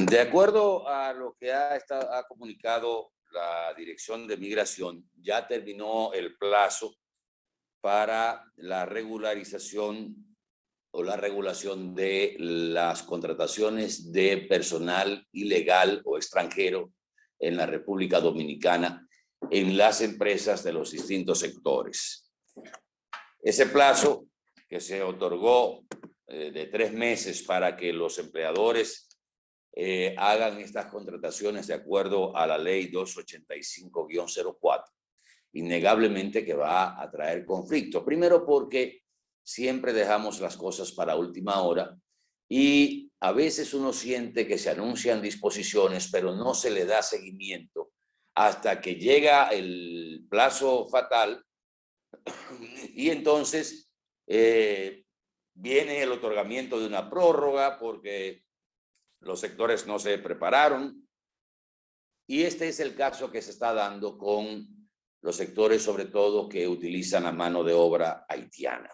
De acuerdo a lo que ha comunicado la Dirección de Migración, ya terminó el plazo para la regularización o la regulación de las contrataciones de personal ilegal o extranjero en la República Dominicana en las empresas de los distintos sectores. Ese plazo que se otorgó de 3 meses para que los empleadores hagan estas contrataciones de acuerdo a la ley 285-04, innegablemente que va a traer conflicto. Primero porque siempre dejamos las cosas para última hora y a veces uno siente que se anuncian disposiciones, pero no se le da seguimiento hasta que llega el plazo fatal y entonces viene el otorgamiento de una prórroga porque los sectores no se prepararon. Y este es el caso que se está dando con los sectores, sobre todo, que utilizan la mano de obra haitiana,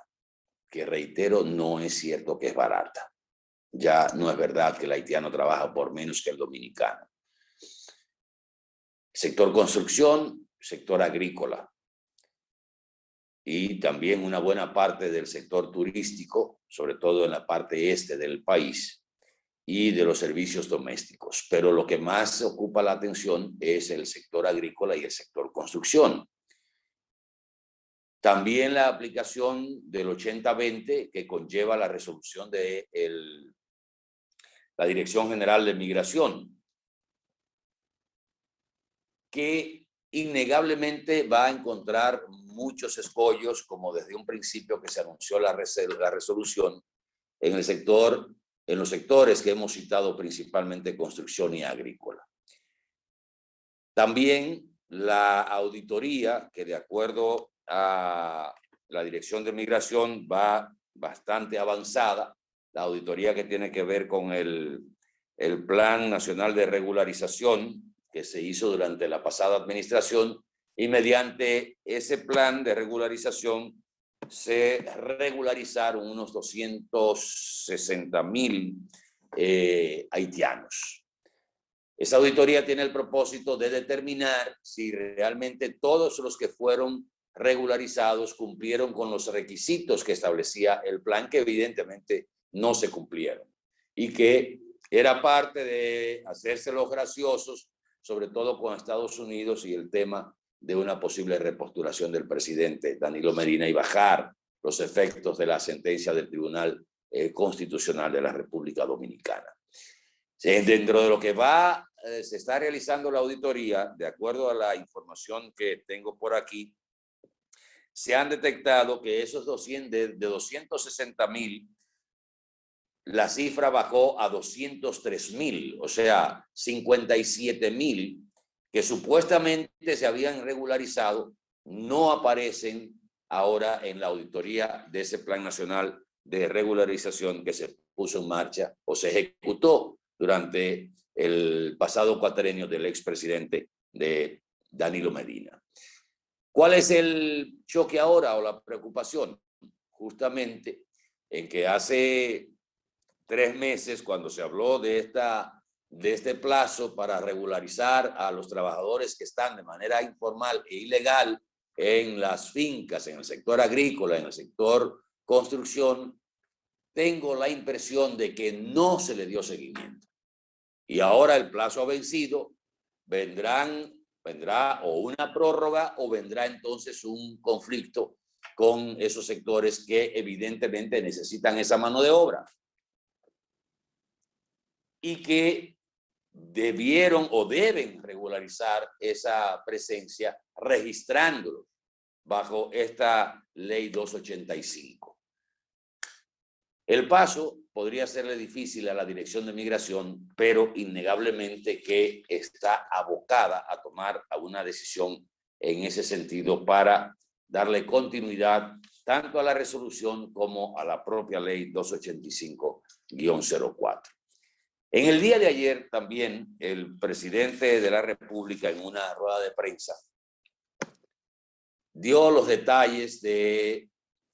que reitero, no es cierto que es barata. Ya no es verdad que el haitiano trabaja por menos que el dominicano. Sector construcción, sector agrícola. Y también una buena parte del sector turístico, sobre todo en la parte este del país, y de los servicios domésticos. Pero lo que más ocupa la atención es el sector agrícola y el sector construcción. También la aplicación del 80-20 que conlleva la resolución de la Dirección General de Migración, que innegablemente va a encontrar muchos escollos, como desde un principio que se anunció la resolución, en los sectores que hemos citado, principalmente construcción y agrícola. También la auditoría, que de acuerdo a la Dirección de Migración va bastante avanzada, la auditoría que tiene que ver con el Plan Nacional de Regularización que se hizo durante la pasada administración, y mediante ese plan de regularización se regularizaron unos 260,000 haitianos. Esa auditoría tiene el propósito de determinar si realmente todos los que fueron regularizados cumplieron con los requisitos que establecía el plan, que evidentemente no se cumplieron, y que era parte de hacerse los graciosos, sobre todo con Estados Unidos y el tema de una posible repostulación del presidente Danilo Medina y bajar los efectos de la sentencia del Tribunal Constitucional de la República Dominicana. Dentro de lo que se está realizando la auditoría, de acuerdo a la información que tengo por aquí, se han detectado que esos 260,000, la cifra bajó a 203,000, o sea, 57,000 que supuestamente se habían regularizado, no aparecen ahora en la auditoría de ese Plan Nacional de Regularización que se puso en marcha o se ejecutó durante el pasado cuatrenio del expresidente de Danilo Medina. ¿Cuál es el choque ahora o la preocupación? Justamente en que hace 3 meses, cuando se habló de este plazo para regularizar a los trabajadores que están de manera informal e ilegal en las fincas, en el sector agrícola, en el sector construcción, tengo la impresión de que no se le dio seguimiento. Y ahora el plazo ha vencido, vendrá o una prórroga o vendrá entonces un conflicto con esos sectores que evidentemente necesitan esa mano de obra y que debieron o deben regularizar esa presencia registrándolo bajo esta ley 285. El paso podría serle difícil a la Dirección de Migración, pero innegablemente que está abocada a tomar una decisión en ese sentido para darle continuidad tanto a la resolución como a la propia ley 285-04. En el día de ayer también el presidente de la República, en una rueda de prensa, dio los detalles del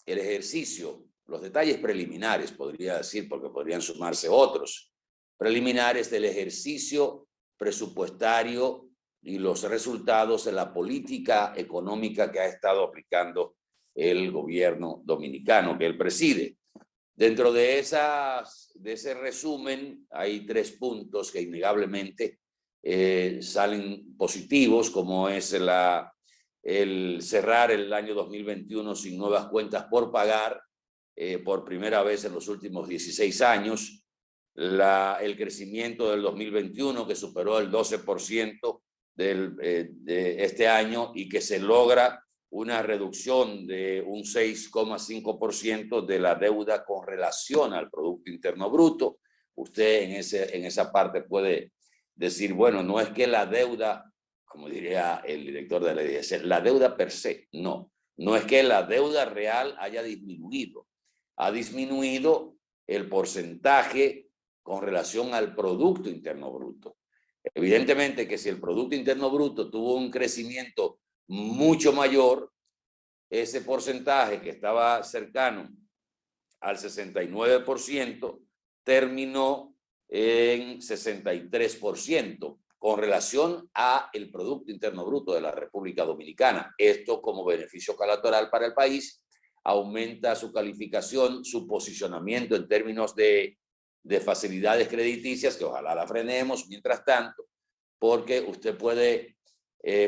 ejercicio, los detalles preliminares, podría decir, porque podrían sumarse otros, preliminares del ejercicio presupuestario y los resultados de la política económica que ha estado aplicando el gobierno dominicano que él preside. Dentro de ese resumen hay 3 puntos que innegablemente salen positivos, como es el cerrar el año 2021 sin nuevas cuentas por pagar por primera vez en los últimos 16 años, el crecimiento del 2021 que superó el 12% de este año y que se logra una reducción de un 6,5% de la deuda con relación al Producto Interno Bruto. Usted en esa parte puede decir, bueno, no es que la deuda, como diría el director de la IDS, la deuda per se, no es que la deuda real haya disminuido. Ha disminuido el porcentaje con relación al Producto Interno Bruto. Evidentemente que si el Producto Interno Bruto tuvo un crecimiento mucho mayor, ese porcentaje que estaba cercano al 69% terminó en 63% con relación al Producto Interno Bruto de la República Dominicana. Esto como beneficio colateral para el país aumenta su calificación, su posicionamiento en términos de facilidades crediticias, que ojalá la frenemos mientras tanto, porque usted puede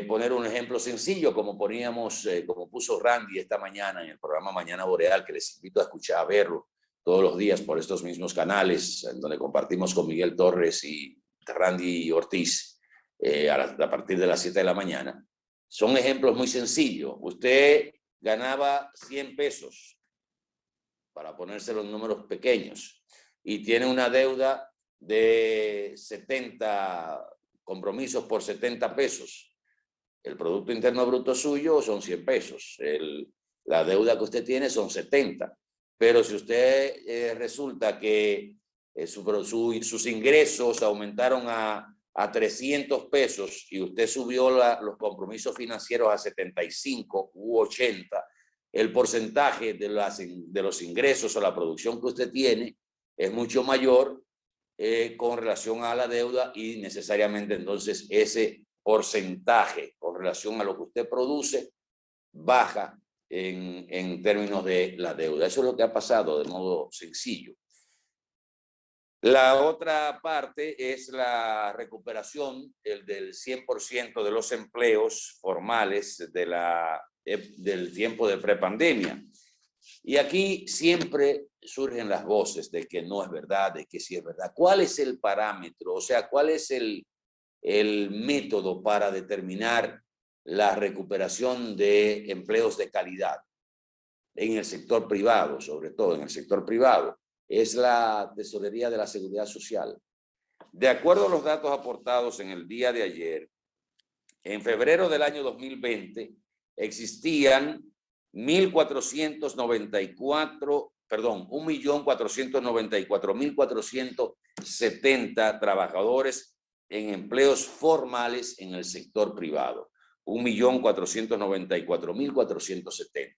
poner un ejemplo sencillo, como como puso Randy esta mañana en el programa Mañana Boreal, que les invito a escuchar, a verlo todos los días por estos mismos canales, en donde compartimos con Miguel Torres y Randy Ortiz a partir de las 7 de la mañana. Son ejemplos muy sencillos. Usted ganaba 100 pesos, para ponerse los números pequeños, y tiene una deuda de 70 compromisos por 70 pesos. El Producto Interno Bruto suyo son 100 pesos. La deuda que usted tiene son 70. Pero si usted resulta que sus ingresos aumentaron a 300 pesos y usted subió los compromisos financieros a 75 u 80, el porcentaje de los ingresos o la producción que usted tiene es mucho mayor con relación a la deuda, y necesariamente entonces ese porcentaje con relación a lo que usted produce baja en términos de la deuda. Eso es lo que ha pasado de modo sencillo. La otra parte es la recuperación del 100% de los empleos formales del tiempo de prepandemia. Y aquí siempre surgen las voces de que no es verdad, de que sí es verdad. ¿Cuál es el parámetro? O sea, ¿cuál es el método para determinar la recuperación de empleos de calidad en el sector privado, sobre todo en el sector privado? Es la Tesorería de la Seguridad Social. De acuerdo a los datos aportados en el día de ayer, en febrero del año 2020 existían 1.494.470 trabajadores en empleos formales en el sector privado. 1.494.470.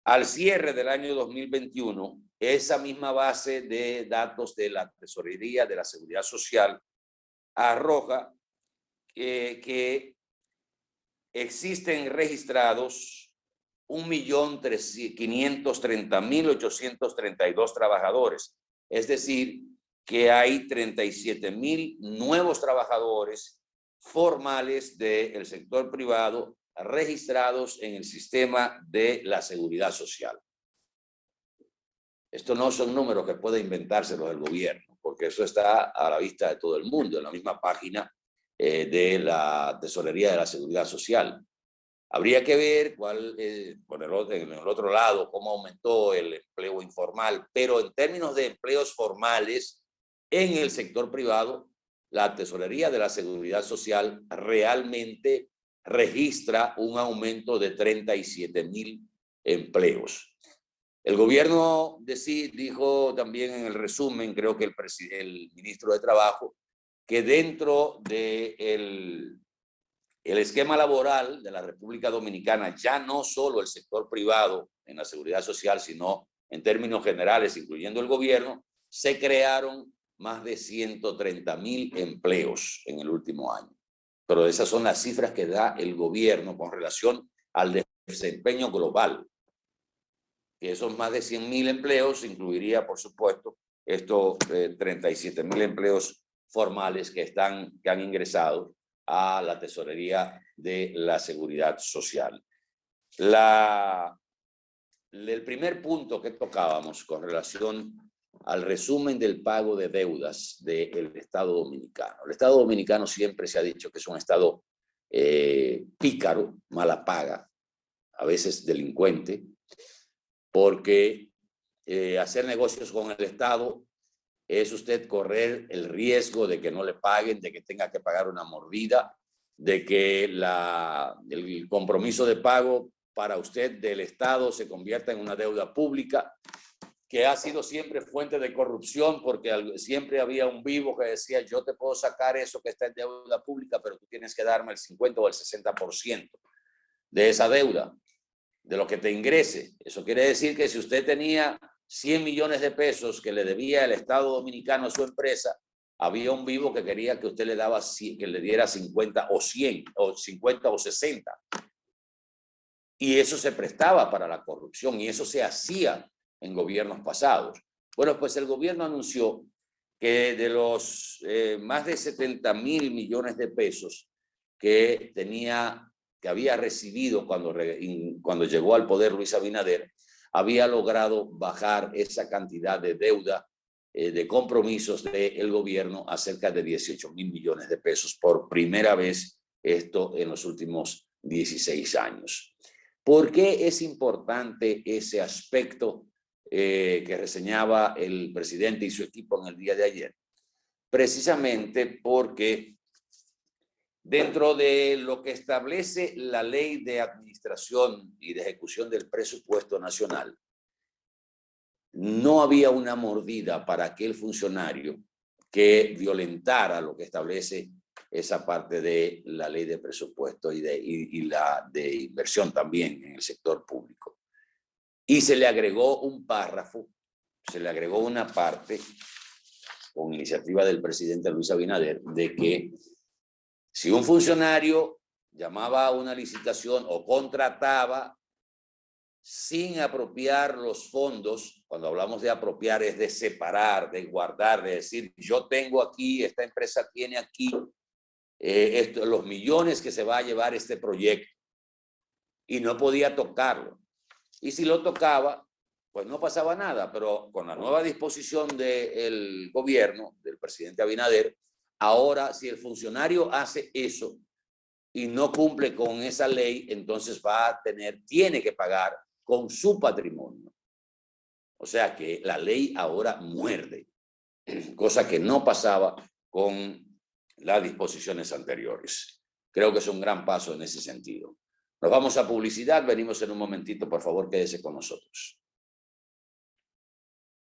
Al cierre del año 2021, esa misma base de datos de la Tesorería de la Seguridad Social arroja que existen registrados 1.530.832 trabajadores. Es decir, que hay 37.000 nuevos trabajadores formales del sector privado registrados en el sistema de la seguridad social. Estos no son números que puede inventárselos el gobierno, porque eso está a la vista de todo el mundo, en la misma página de la Tesorería de la Seguridad Social. Habría que ver en el otro lado cómo aumentó el empleo informal, pero en términos de empleos formales en el sector privado, la Tesorería de la Seguridad Social realmente registra un aumento de 37.000 empleos. El gobierno dijo también en el resumen, creo que el ministro de Trabajo, que dentro del esquema laboral de la República Dominicana, ya no solo el sector privado en la seguridad social, sino en términos generales, incluyendo el gobierno, se crearon más de 130.000 empleos en el último año. Pero esas son las cifras que da el gobierno con relación al desempeño global. Que esos más de 100.000 empleos incluiría, por supuesto, estos 37.000 empleos formales que han ingresado a la tesorería de la Seguridad Social. El primer punto que tocábamos con relación al resumen del pago de deudas del Estado Dominicano. El Estado Dominicano siempre se ha dicho que es un Estado pícaro, mala paga, a veces delincuente, porque hacer negocios con el Estado es usted correr el riesgo de que no le paguen, de que tenga que pagar una mordida, de que el compromiso de pago para usted del Estado se convierta en una deuda pública, que ha sido siempre fuente de corrupción, porque siempre había un vivo que decía, yo te puedo sacar eso que está en deuda pública, pero tú tienes que darme el 50 o el 60% de esa deuda, de lo que te ingrese. Eso quiere decir que si usted tenía 100 millones de pesos que le debía el Estado Dominicano a su empresa, había un vivo que quería que usted que le diera 50 o 100 o 50 o 60. Y eso se prestaba para la corrupción y eso se hacía en gobiernos pasados. Bueno, pues el gobierno anunció que de los más de 70.000 millones de pesos que había recibido cuando llegó al poder Luis Abinader, había logrado bajar esa cantidad de deuda de compromisos del gobierno a cerca de 18.000 millones de pesos por primera vez, esto en los últimos 16 años. ¿Por qué es importante ese aspecto que reseñaba el presidente y su equipo en el día de ayer? Precisamente porque dentro de lo que establece la Ley de Administración y de Ejecución del Presupuesto Nacional, no había una mordida para aquel funcionario que violentara lo que establece esa parte de la Ley de Presupuesto y la de inversión también en el sector público. Y se le agregó un párrafo, se le agregó una parte, con iniciativa del presidente Luis Abinader, de que si un funcionario llamaba a una licitación o contrataba sin apropiar los fondos, cuando hablamos de apropiar es de separar, de guardar, de decir, yo tengo aquí, esta empresa tiene aquí los millones que se va a llevar este proyecto, y no podía tocarlo. Y si lo tocaba, pues no pasaba nada, pero con la nueva disposición del gobierno, del presidente Abinader, ahora si el funcionario hace eso y no cumple con esa ley, entonces tiene que pagar con su patrimonio. O sea que la ley ahora muerde, cosa que no pasaba con las disposiciones anteriores. Creo que es un gran paso en ese sentido. Nos vamos a publicidad, venimos en un momentito, por favor, quédese con nosotros.